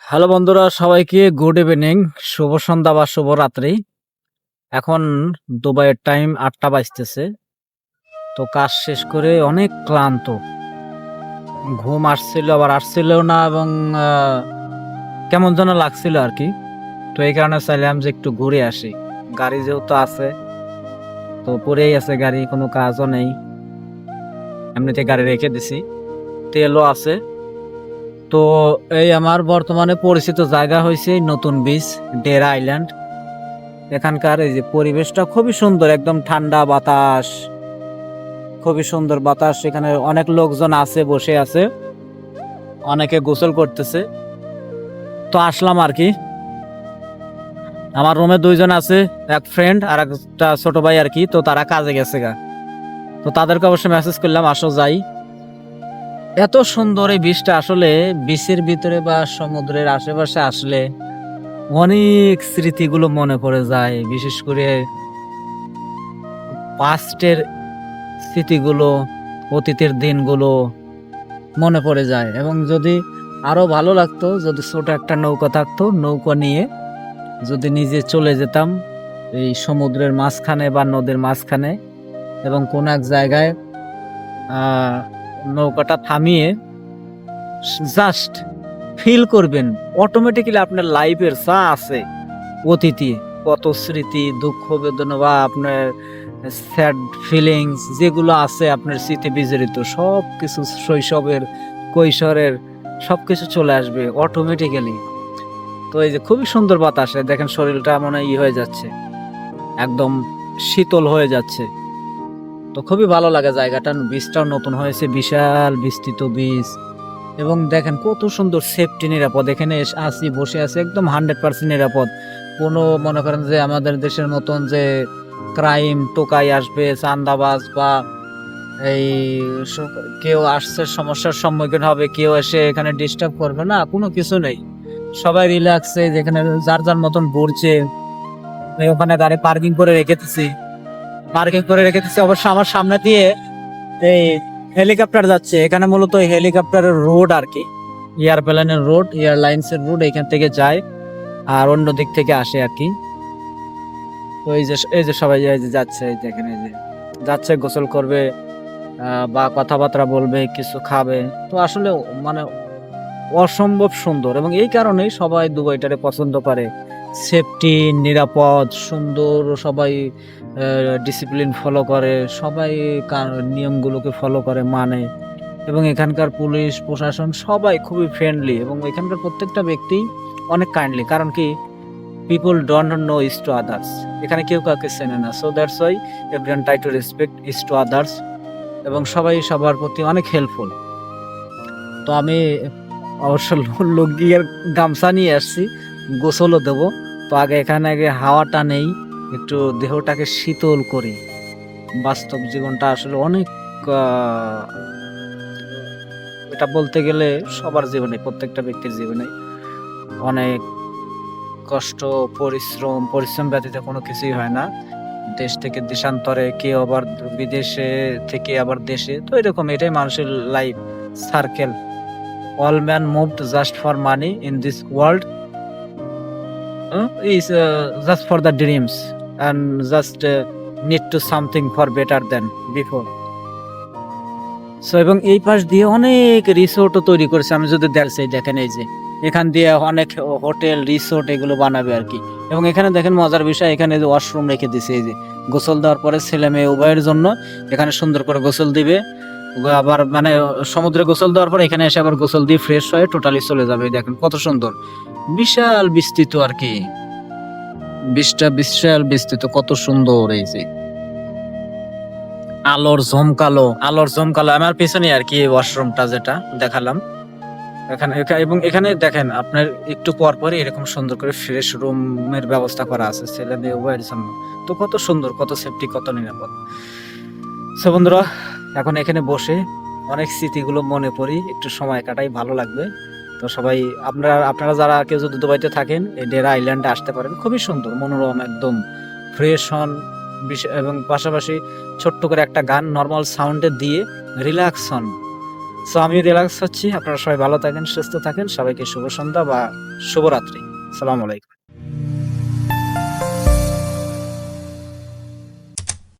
Hello বন্ধুরা, সবাইকে good evening, শুভ সন্ধ্যা বা শুভ রাত্রি। এখন দুবাইয়ের টাইম ৮টা বাজতেছে। তো কাজ শেষ করে অনেক ক্লান্ত, ঘুম আসছিল আবার আসছিলও না, এবং কেমন যেন লাগছিল আর কি। তো এই কারণে চাইলাম যে একটু ঘুরে আসি। গাড়ি যেহেতু আছে, তো পড়েই আছে গাড়ি, কোনো কাজও নেই, এমনিতে গাড়ি রেখে দিছি, তেলও আছে। তো এই আমার বর্তমানে পরিচিত জায়গা হয়েছে নতুন বিচ, ডেরা আইল্যান্ড। এখানকার এই যে পরিবেশটা খুবই সুন্দর, একদম ঠান্ডা বাতাস, খুবই সুন্দর বাতাস। এখানে অনেক লোকজন আছে, বসে আছে, অনেকে গোসল করতেছে। তো আসলাম আর কি। আমার রুমে দুইজন আছে, এক ফ্রেন্ড আর একটা ছোট ভাই আর কি। তো তারা কাজে গেছে গা, তো তাদেরকে অবশ্যই মেসেজ করলাম আসো যাই। এত সুন্দর এই বিচটা, আসলে বিচের ভিতরে বা সমুদ্রের আশেপাশে আসলে অনেক স্মৃতিগুলো মনে পড়ে যায়, বিশেষ করে পাস্টের স্মৃতিগুলো, অতীতের দিনগুলো মনে পড়ে যায়। এবং যদি আরো ভালো লাগতো যদি ছোট একটা নৌকা থাকতো, নৌকা নিয়ে যদি নিজে চলে যেতাম এই সমুদ্রের মাঝখানে বা নদীর মাঝখানে, এবং কোন এক জায়গায় আহ নৌকাটা থামিয়ে জাস্ট ফিল করবেন, অটোমেটিক্যালি আপনার লাইফের যা আছে অতীতে, কত স্মৃতি, দুঃখ বেদনা বা আপনার স্যাড ফিলিংস যেগুলো আছে আপনার স্মৃতি বিজড়িত, সব কিছু শৈশবের, কৈশোরের সবকিছু চলে আসবে অটোমেটিক্যালি। তো এই যে খুবই সুন্দর বাতাসে দেখেন শরীরটা মনে হয় হয়ে যাচ্ছে, একদম শীতল হয়ে যাচ্ছে। তো খুবই ভালো লাগে জায়গাটা, বীজটাও নতুন হয়েছে, বিশাল বিস্তৃত বীজ। এবং দেখেন কত সুন্দর, সেফটি, নিরাপদ। এখানে আসি, বসে আছি, একদম 100% নিরাপদ। কোনো মনে করেন যে আমাদের দেশের মতন যে ক্রাইম টোকাই আসবে, চান্দাবাজ বা এই কেউ আসছে সমস্যার সম্মুখীন হবে, কেউ এসে এখানে ডিস্টার্ব করবে না, কোনো কিছু নেই। সবাই রিল্যাক্সে যেখানে যার যার মতন ঘুরছে। ওখানে গাড়ি পার্কিং করে রেখেছি অবশ্য আমার সামনে দিয়ে এই হেলিকপ্টার যাচ্ছে। এখানে মূলত হেলিকপ্টারের রোড আর কি, এয়ারপ্লেনের রোড, এয়ারলাইন্স এর রোড এখান থেকে যায় আর অন্য দিক থেকে আসে আর কি। তো এই যে সবাই এই যে যাচ্ছে, এই দেখেন এই যে যাচ্ছে, গোসল করবে বা কথাবার্তা বলবে, কিছু খাবে। তো আসলে মানে অসম্ভব সুন্দর, এবং এই কারণেই সবাই দুবাইটারে পছন্দ করে। সেফটি, নিরাপদ, সুন্দর, সবাই ডিসিপ্লিন ফলো করে, সবাই নিয়মগুলোকে ফলো করে, মানে। এবং এখানকার পুলিশ প্রশাসন সবাই খুবই ফ্রেন্ডলি, এবং এখানকার প্রত্যেকটা ব্যক্তি অনেক কাইন্ডলি। কারণ কি, people don't know is to others, এখানে কেউ কাউকে চেনে না। So that's why everyone try to respect is to others, এবং সবাই সবার প্রতি অনেক হেল্পফুল। তো আমি অবশ্য লুঙ্গি আর গামছা নিয়ে আসছি, গোসলও দেবো। তো আগে হাওয়াটা নেই, একটু দেহটাকে শীতল করি। বাস্তব জীবনটা আসলে অনেক এটা বলতে গেলে সবার জীবনে, প্রত্যেকটা ব্যক্তির জীবনে অনেক কষ্ট, পরিশ্রম ব্যতীত কোনো কিছুই হয় না। দেশ থেকে দেশান্তরে, কেউ আবার বিদেশে থেকে আবার দেশে, তো এরকম এটাই মানুষের life circle. All men moved just for money in this world is just for the dreams, and just need to something for better than before. So এবং এই পাশ দিয়ে অনেক রিসোর্টও তৈরি করেছে। আমি যদি দেখেন এই যে এখান দিয়ে অনেক হোটেল, রিসোর্ট এগুলো বানাবে আর কি। এবং এখানে দেখেন মজার বিষয়, এখানে যে ওয়াশরুম রেখে দিছে, এই যে গোসল দেওয়ার পরে ছেলে মেয়ে উভয়ের জন্য এখানে সুন্দর করে গোসল দিবে। আবার মানে সমুদ্রে গোসল দেওয়ার পর এখানে এসে আবার গোসল দিয়ে ফ্রেশ হয়ে টোটালি চলে যাবে। দেখেন কত সুন্দর, বিশাল বিস্তৃত আর কি, বিশাল বিস্তৃত, কত সুন্দর। এই যে আলোর ঝমকালো আমার পিছনে আর কি ওয়াশরুমটা যেটা দেখালাম এবং এখানে দেখেন আপনার একটু পর পরই এরকম সুন্দর করে ফ্রেশ রুমের ব্যবস্থা করা আছে ছেলে মেয়ে উভয়ের জন্য। তো কত সুন্দর, কত সেফটি, কত নিরাপদ। সো বন্ধুরা, এখন এখানে বসে অনেক স্মৃতিগুলো মনে পড়ি, একটু সময় কাটাই, ভালো লাগবে। তো সবাই আপনারা যারা কেউ যদি দুবাইতে থাকেন, এই ডেরা আইল্যান্ডে আসতে পারেন, খুবই সুন্দর, মনোরম, একদম ফ্রেশ হন। এবং পাশাপাশি ছোট্ট করে একটা গান নর্মাল সাউন্ডে দিয়ে রিল্যাক্স হন। সো আমি রিল্যাক্স হচ্ছি। আপনারা সবাই ভালো থাকেন, সুস্থ থাকেন। সবাইকে শুভ সন্ধ্যা বা শুভরাত্রি। আসসালামু আলাইকুম।